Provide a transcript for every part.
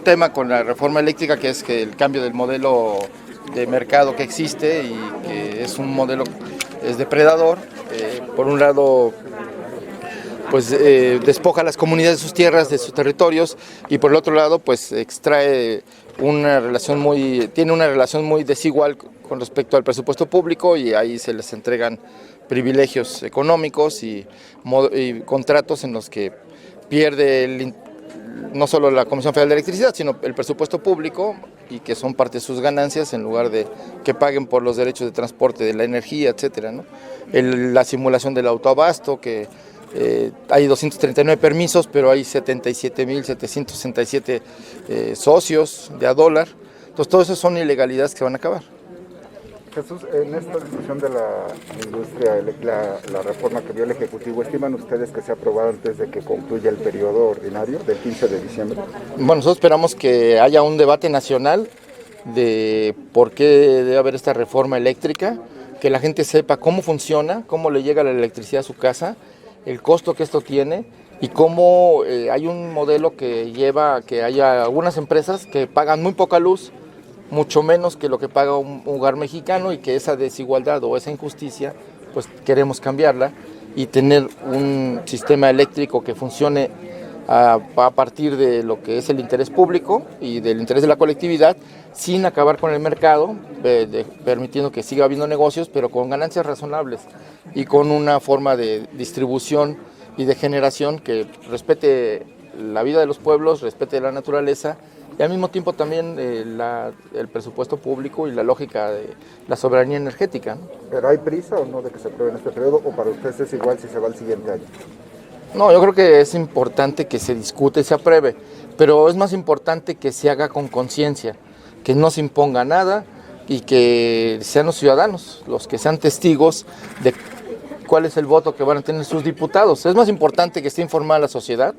tema con la reforma eléctrica, que es que el cambio del modelo de mercado que existe y que es un modelo es depredador. Por un lado, pues despoja a las comunidades de sus tierras, de sus territorios, y por el otro lado, pues extrae tiene una relación muy desigual con respecto al presupuesto público, y ahí se les entregan privilegios económicos y contratos en los que pierde no solo la Comisión Federal de Electricidad, sino el presupuesto público, y que son parte de sus ganancias en lugar de que paguen por los derechos de transporte de la energía, etcétera, ¿no? La simulación del autoabasto, que hay 239 permisos, pero hay 77.767 socios de a dólar. Entonces, todo eso son ilegalidades que van a acabar. Jesús, en esta discusión de la industria, la reforma que vio el Ejecutivo, ¿estiman ustedes que sea aprobado antes de que concluya el periodo ordinario del 15 de diciembre? Bueno, nosotros esperamos que haya un debate nacional de por qué debe haber esta reforma eléctrica, que la gente sepa cómo funciona, cómo le llega la electricidad a su casa, el costo que esto tiene, y cómo hay un modelo que lleva a que haya algunas empresas que pagan muy poca luz, mucho menos que lo que paga un hogar mexicano, y que esa desigualdad o esa injusticia, pues queremos cambiarla y tener un sistema eléctrico que funcione a partir de lo que es el interés público y del interés de la colectividad, sin acabar con el mercado, permitiendo que siga habiendo negocios, pero con ganancias razonables y con una forma de distribución y de generación que respete la vida de los pueblos, respete la naturaleza, y al mismo tiempo también el presupuesto público y la lógica de la soberanía energética, ¿no? ¿Pero hay prisa o no de que se apruebe en este periodo, o para ustedes es igual si se va al siguiente año? No, yo creo que es importante que se discute y se apruebe, pero es más importante que se haga con conciencia, que no se imponga nada y que sean los ciudadanos los que sean testigos de cuál es el voto que van a tener sus diputados. Es más importante que esté informada la sociedad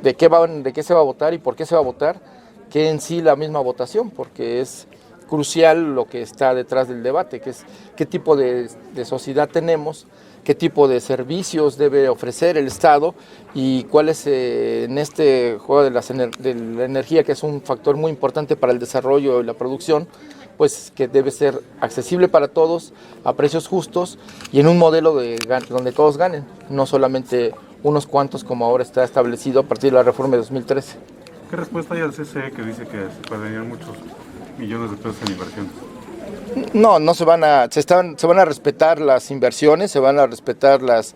de qué se va a votar y por qué se va a votar, que en sí la misma votación, porque es crucial lo que está detrás del debate, que es qué tipo de sociedad tenemos, qué tipo de servicios debe ofrecer el Estado, y cuál es en este juego de la energía, que es un factor muy importante para el desarrollo y la producción, pues que debe ser accesible para todos, a precios justos y en un modelo donde todos ganen, no solamente unos cuantos como ahora está establecido a partir de la reforma de 2013. ¿Qué respuesta hay al CCE que dice que se perderían muchos millones de pesos en inversión? No se van a respetar las inversiones, se van a respetar las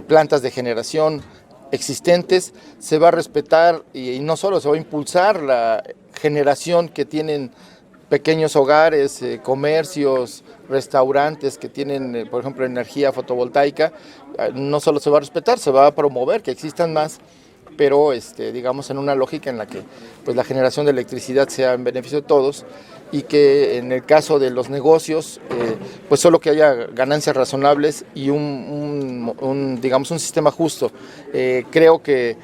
plantas de generación existentes, se va a respetar y no solo se va a impulsar la generación que tienen pequeños hogares, comercios, restaurantes que tienen, por ejemplo, energía fotovoltaica. No solo se va a respetar, se va a promover que existan más, pero digamos en una lógica en la que pues la generación de electricidad sea en beneficio de todos, y que en el caso de los negocios pues solo que haya ganancias razonables y digamos un sistema justo. Creo que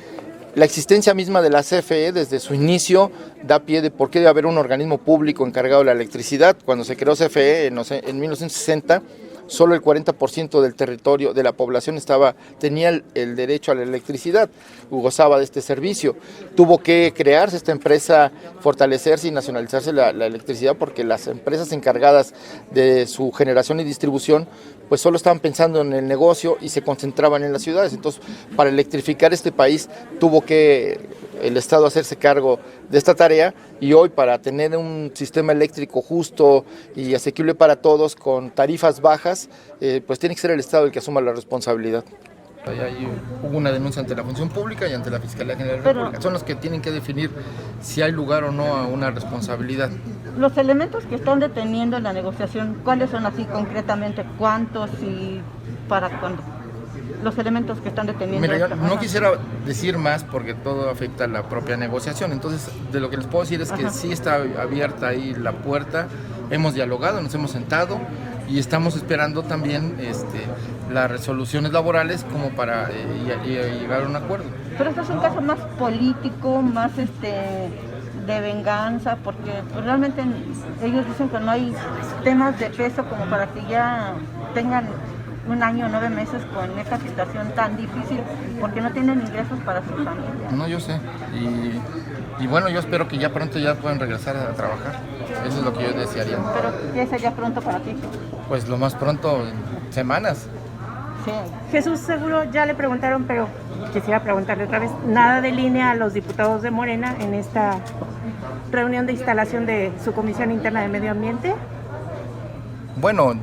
la existencia misma de la CFE desde su inicio da pie de por qué debe haber un organismo público encargado de la electricidad. Cuando se creó CFE en 1960, solo el 40% del territorio de la población tenía el derecho a la electricidad, gozaba de este servicio. Tuvo que crearse esta empresa, fortalecerse y nacionalizarse la electricidad, porque las empresas encargadas de su generación y distribución pues solo estaban pensando en el negocio y se concentraban en las ciudades. Entonces, para electrificar este país tuvo que el Estado hacerse cargo de esta tarea, y hoy, para tener un sistema eléctrico justo y asequible para todos con tarifas bajas, pues tiene que ser el Estado el que asuma la responsabilidad. Hubo una denuncia ante la Función Pública y ante la Fiscalía General de la República. Son los que tienen que definir si hay lugar o no a una responsabilidad. Los elementos que están deteniendo en la negociación, ¿cuáles son así concretamente? ¿Cuántos y para cuándo? Los elementos que están deteniendo. Mira, yo no quisiera decir más porque todo afecta a la propia negociación. Entonces, de lo que les puedo decir es que sí está abierta ahí la puerta. Hemos dialogado, nos hemos sentado y estamos esperando también las resoluciones laborales como para llegar a un acuerdo. Pero este es un caso más político, más de venganza, porque pues, realmente ellos dicen que no hay temas de peso como para que ya tengan un año o 9 meses con esta situación tan difícil, porque no tienen ingresos para sus familias. No, yo sé, Y bueno, yo espero que ya pronto ya puedan regresar a trabajar. Eso es lo que yo desearía. Pero ¿qué sería pronto para ti? Pues lo más pronto, en semanas. Sí. Jesús, seguro ya le preguntaron, pero quisiera preguntarle otra vez, ¿nada de línea a los diputados de Morena en esta reunión de instalación de su Comisión Interna de Medio Ambiente? Bueno,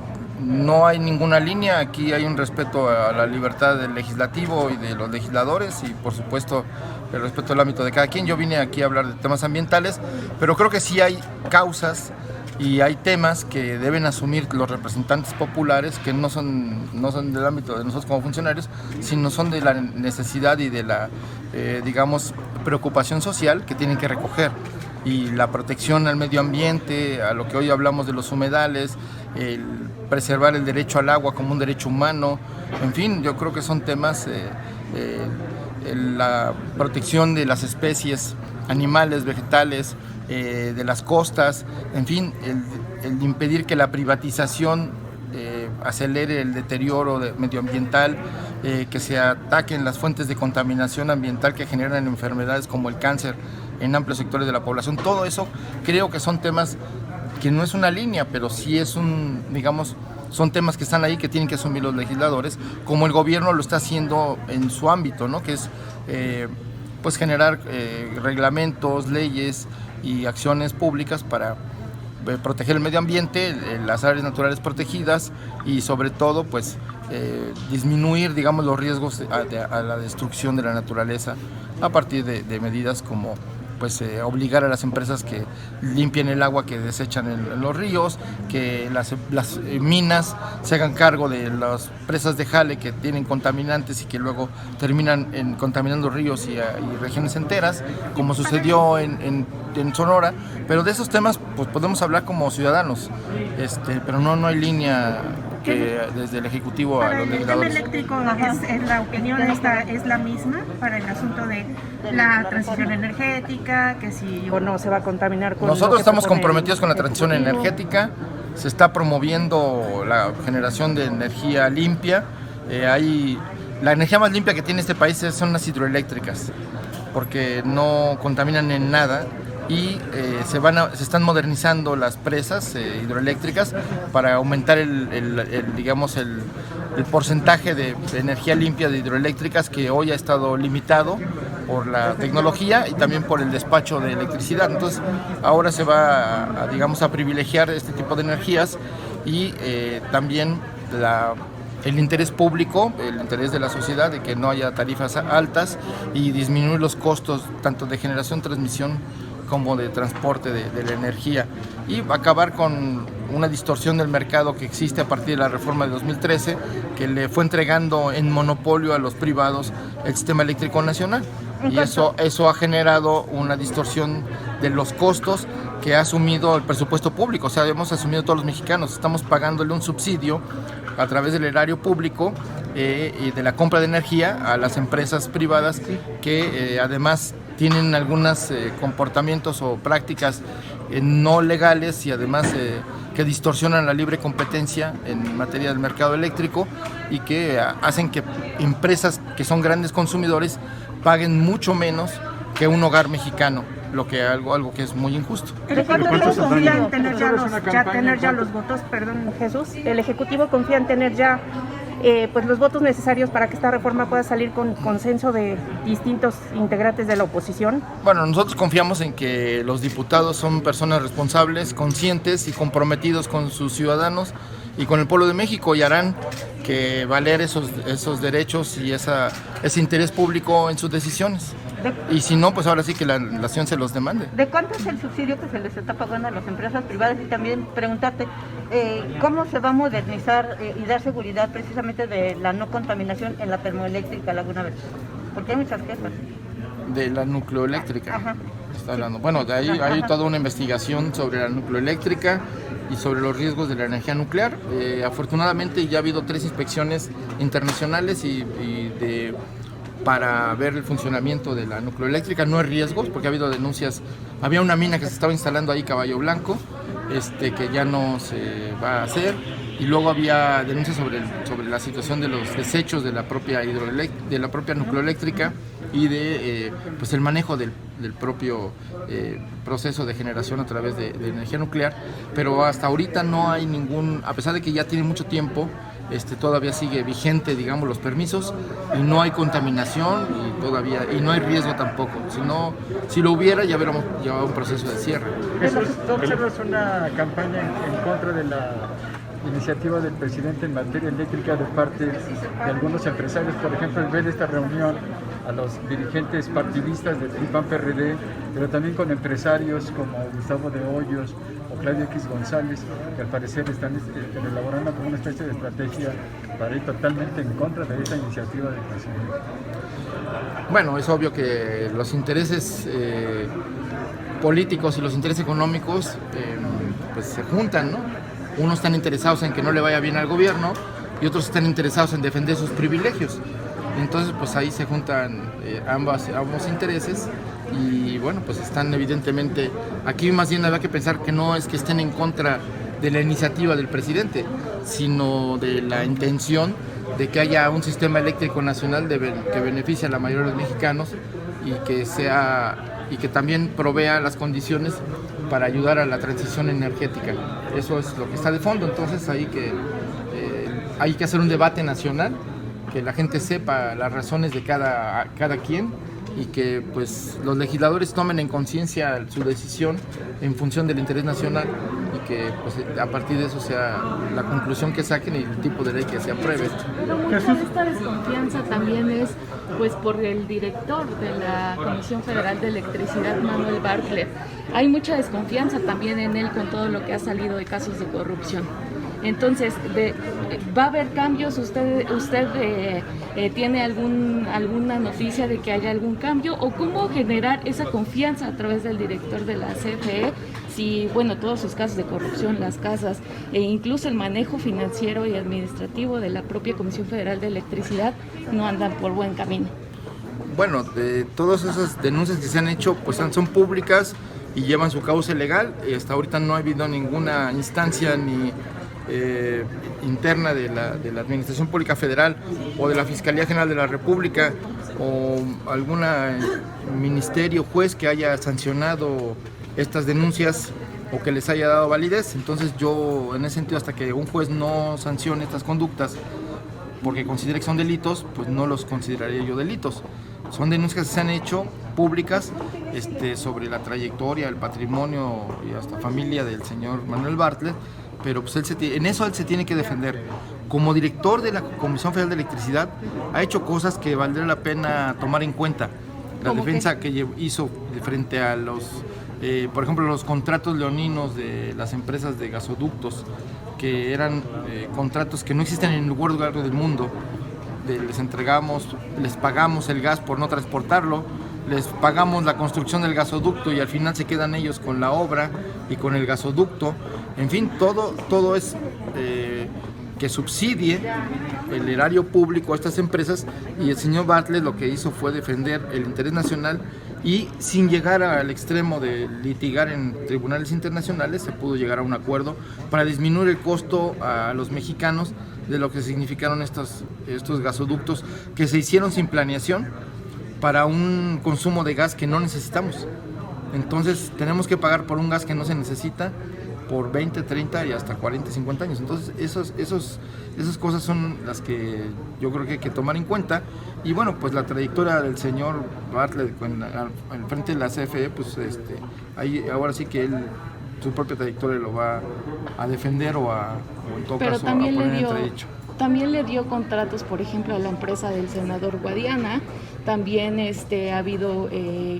no hay ninguna línea, aquí hay un respeto a la libertad del legislativo y de los legisladores y por supuesto el respeto al ámbito de cada quien. Yo vine aquí a hablar de temas ambientales, pero creo que sí hay causas y hay temas que deben asumir los representantes populares que no son del ámbito de nosotros como funcionarios, sino son de la necesidad y de la, digamos, preocupación social que tienen que recoger. Y la protección al medio ambiente, a lo que hoy hablamos de los humedales, el preservar el derecho al agua como un derecho humano, en fin, yo creo que son temas, la protección de las especies animales, vegetales, de las costas, en fin, el impedir que la privatización acelere el deterioro medioambiental, que se ataquen las fuentes de contaminación ambiental que generan enfermedades como el cáncer en amplios sectores de la población. Todo eso creo que son temas que no es una línea, pero sí es son temas que están ahí que tienen que asumir los legisladores, como el gobierno lo está haciendo en su ámbito, ¿no? Que es pues generar reglamentos, leyes y acciones públicas para proteger el medio ambiente, las áreas naturales protegidas y sobre todo pues disminuir, digamos, los riesgos a la destrucción de la naturaleza a partir de medidas como pues obligar a las empresas que limpien el agua que desechan en los ríos, que las minas se hagan cargo de las presas de jale que tienen contaminantes y que luego terminan contaminando ríos y regiones enteras, como sucedió en Sonora. Pero de esos temas pues podemos hablar como ciudadanos, pero no hay línea que desde el Ejecutivo a los legisladores. El tema eléctrico, es la opinión es la misma para el asunto de la transición energética, que si o no se va a contaminar con... Nosotros estamos comprometidos con la transición energética, se está promoviendo la generación de energía limpia. La energía más limpia que tiene este país son las hidroeléctricas, porque no contaminan en nada. Y se están modernizando las presas hidroeléctricas para aumentar el porcentaje de energía limpia de hidroeléctricas que hoy ha estado limitado por la tecnología y también por el despacho de electricidad. Entonces ahora se va a privilegiar este tipo de energías y también el interés público, el interés de la sociedad de que no haya tarifas altas y disminuir los costos tanto de generación, transmisión como de transporte de la energía y acabar con una distorsión del mercado que existe a partir de la reforma de 2013 que le fue entregando en monopolio a los privados el sistema eléctrico nacional y eso ha generado una distorsión de los costos que ha asumido el presupuesto público, o sea, hemos asumido todos los mexicanos, estamos pagándole un subsidio a través del erario público y de la compra de energía a las empresas privadas que además tienen algunos comportamientos o prácticas no legales y además que distorsionan la libre competencia en materia del mercado eléctrico y que hacen que empresas que son grandes consumidores paguen mucho menos que un hogar mexicano, algo que es muy injusto. El Ejecutivo confía en tener ya los votos, perdón Jesús, el Ejecutivo confía en tener ya pues los votos necesarios para que esta reforma pueda salir con consenso de distintos integrantes de la oposición. Bueno, nosotros confiamos en que los diputados son personas responsables, conscientes y comprometidos con sus ciudadanos y con el pueblo de México y harán que valer esos derechos y ese interés público en sus decisiones. Y si no, pues ahora sí que la nación se los demande. ¿De cuánto es el subsidio que se les está pagando a las empresas privadas? Y también preguntarte, ¿cómo se va a modernizar y dar seguridad precisamente de la no contaminación en la termoeléctrica Laguna Verde? Porque hay muchas quejas. De la nucleoeléctrica. Ajá. Está hablando. Bueno, de ahí hay toda una investigación sobre la nucleoeléctrica y sobre los riesgos de la energía nuclear. Afortunadamente ya ha habido 3 inspecciones internacionales para ver el funcionamiento de la nucleoeléctrica. No hay riesgos porque ha habido denuncias. Había una mina que se estaba instalando ahí, Caballo Blanco, que ya no se va a hacer. Y luego había denuncias sobre la situación de los desechos de la propia nucleoeléctrica y de pues el manejo del propio proceso de generación a través de energía nuclear, pero hasta ahorita no hay ningún, a pesar de que ya tiene mucho tiempo, todavía sigue vigente, digamos, los permisos y no hay contaminación y no hay riesgo tampoco. Si lo hubiera, ya hubiéramos llevado un proceso de cierre. Jesús, ¿tú observas una campaña en contra de la iniciativa del presidente en materia eléctrica de parte de algunos empresarios? Por ejemplo, el ver esta reunión a los dirigentes partidistas del PRI-PAN-PRD, pero también con empresarios como Gustavo de Hoyos o Claudio X González, que al parecer están elaborando como una especie de estrategia para ir totalmente en contra de esta iniciativa del presidente. Bueno, es obvio que los intereses políticos y los intereses económicos pues se juntan, ¿no? Unos están interesados en que no le vaya bien al gobierno y otros están interesados en defender sus privilegios. Entonces, pues ahí se juntan ambos intereses y bueno, pues están evidentemente, aquí más bien había que pensar que no es que estén en contra de la iniciativa del presidente, sino de la intención de que haya un sistema eléctrico nacional que beneficie a la mayoría de los mexicanos y que también provea las condiciones para ayudar a la transición energética. Eso es lo que está de fondo. Entonces hay que hacer un debate nacional, que la gente sepa las razones de cada quien y que pues los legisladores tomen en conciencia su decisión en función del interés nacional y que pues a partir de eso sea la conclusión que saquen y el tipo de ley que se apruebe. Pero mucha de esta desconfianza también es pues por el director de la Comisión Federal de Electricidad, Manuel Bartlett. Hay mucha desconfianza también en él con todo lo que ha salido de casos de corrupción. Entonces, ¿va a haber cambios? ¿Usted tiene alguna noticia de que haya algún cambio? ¿O cómo generar esa confianza a través del director de la CFE? Si, bueno, todos sus casos de corrupción, las casas e incluso el manejo financiero y administrativo de la propia Comisión Federal de Electricidad no andan por buen camino. Bueno, todas esas denuncias que se han hecho pues son públicas y llevan su cauce legal. Hasta ahorita no ha habido ninguna instancia ni interna de la Administración Pública Federal o de la Fiscalía General de la República o algún ministerio, juez que haya sancionado estas denuncias o que les haya dado validez. Entonces yo, en ese sentido, hasta que un juez no sancione estas conductas porque considere que son delitos, pues no los consideraría yo delitos. Son denuncias que se han hecho públicas sobre la trayectoria, el patrimonio y hasta familia del señor Manuel Bartlett, pero pues en eso él se tiene que defender. Como director de la Comisión Federal de Electricidad ha hecho cosas que valdría la pena tomar en cuenta. La defensa que hizo frente a por ejemplo, los contratos leoninos de las empresas de gasoductos, que eran contratos que no existen en ningún lugar del mundo. Les pagamos el gas por no transportarlo, les pagamos la construcción del gasoducto y al final se quedan ellos con la obra y con el gasoducto. En fin, todo es que subsidie el erario público a estas empresas, y el señor Bartlett lo que hizo fue defender el interés nacional y sin llegar al extremo de litigar en tribunales internacionales se pudo llegar a un acuerdo para disminuir el costo a los mexicanos de lo que significaron estos gasoductos que se hicieron sin planeación para un consumo de gas que no necesitamos. Entonces tenemos que pagar por un gas que no se necesita por 20, 30 y hasta 40, 50 años. Entonces esas cosas son las que yo creo que hay que tomar en cuenta. Y bueno, pues la trayectoria del señor Bartlett al frente de la CFE, pues ahí ahora sí que él su propia trayectoria lo va a defender o en todo caso a poner en entredicho. También le dio contratos, por ejemplo, a la empresa del senador Guadiana. También ha habido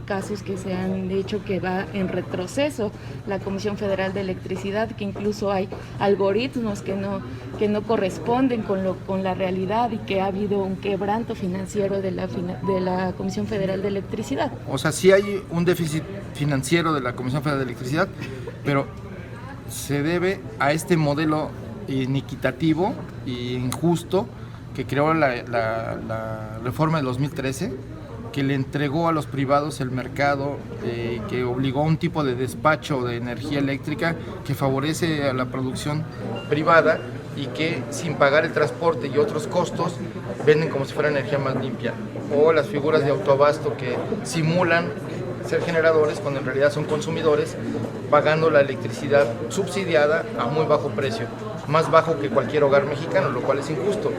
casos que se han dicho que va en retroceso la Comisión Federal de Electricidad, que incluso hay algoritmos que no corresponden con la realidad y que ha habido un quebranto financiero de la Comisión Federal de Electricidad. O sea, sí hay un déficit financiero de la Comisión Federal de Electricidad, pero se debe a este modelo inequitativo e injusto que creó la reforma de 2013, que le entregó a los privados el mercado, que obligó a un tipo de despacho de energía eléctrica que favorece a la producción privada y que sin pagar el transporte y otros costos venden como si fuera energía más limpia. o las figuras de autoabasto que simulan ser generadores cuando en realidad son consumidores, pagando la electricidad subsidiada a muy bajo precio, más bajo que cualquier hogar mexicano, lo cual es injusto.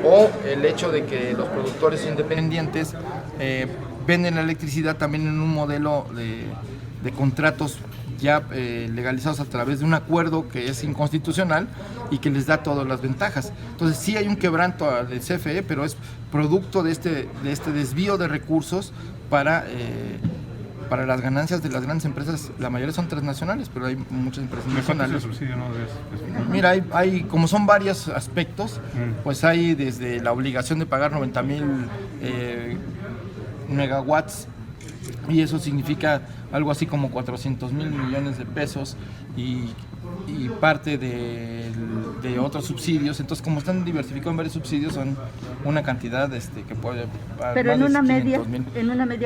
O el hecho de que los productores independientes venden la electricidad también en un modelo de contratos ya legalizados a través de un acuerdo que es inconstitucional y que les da todas las ventajas. Entonces sí hay un quebranto del CFE, pero es producto de este desvío de recursos para las ganancias de las grandes empresas. La mayoría son transnacionales, pero hay muchas empresas nacionales. Subsidio, ¿no? Mira, hay como son varios aspectos, pues hay desde la obligación de pagar 90,000 megawatts, y eso significa algo así como 400,000 millones de pesos, y parte de otros subsidios. Entonces, como están diversificados en varios subsidios, son una cantidad que puede... Pero en una media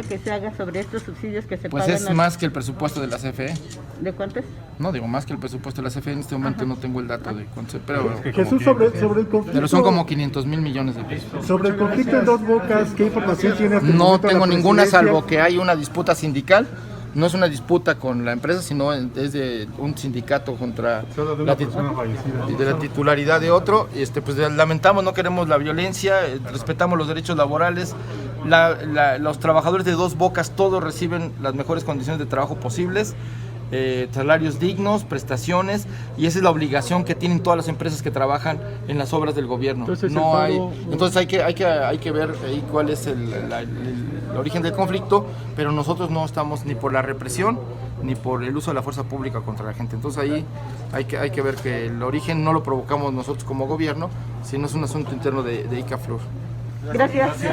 que se haga sobre estos subsidios que se pues pagan... es más que el presupuesto de la CFE. ¿De cuánto es? No, digo más que el presupuesto de la CFE. En este momento no tengo el dato de cuánto, pero Jesús, sobre el conflicto... Pero son como 500,000 millones de pesos. Sobre el conflicto en Dos Bocas, ¿qué información tiene hasta el No momento tengo la ninguna, presidencia? salvo que hay una disputa sindical. No es una disputa con la empresa, sino es de un sindicato contra la titularidad de otro. Pues lamentamos, no queremos la violencia, respetamos los derechos laborales. Los trabajadores de Dos Bocas todos reciben las mejores condiciones de trabajo posibles, salarios dignos, prestaciones, y esa es la obligación que tienen todas las empresas que trabajan en las obras del gobierno. Entonces hay que ver ahí cuál es el origen del conflicto, pero nosotros no estamos ni por la represión ni por el uso de la fuerza pública contra la gente. Entonces ahí hay que ver que el origen no lo provocamos nosotros como gobierno, sino es un asunto interno de ICAFLUR. Gracias.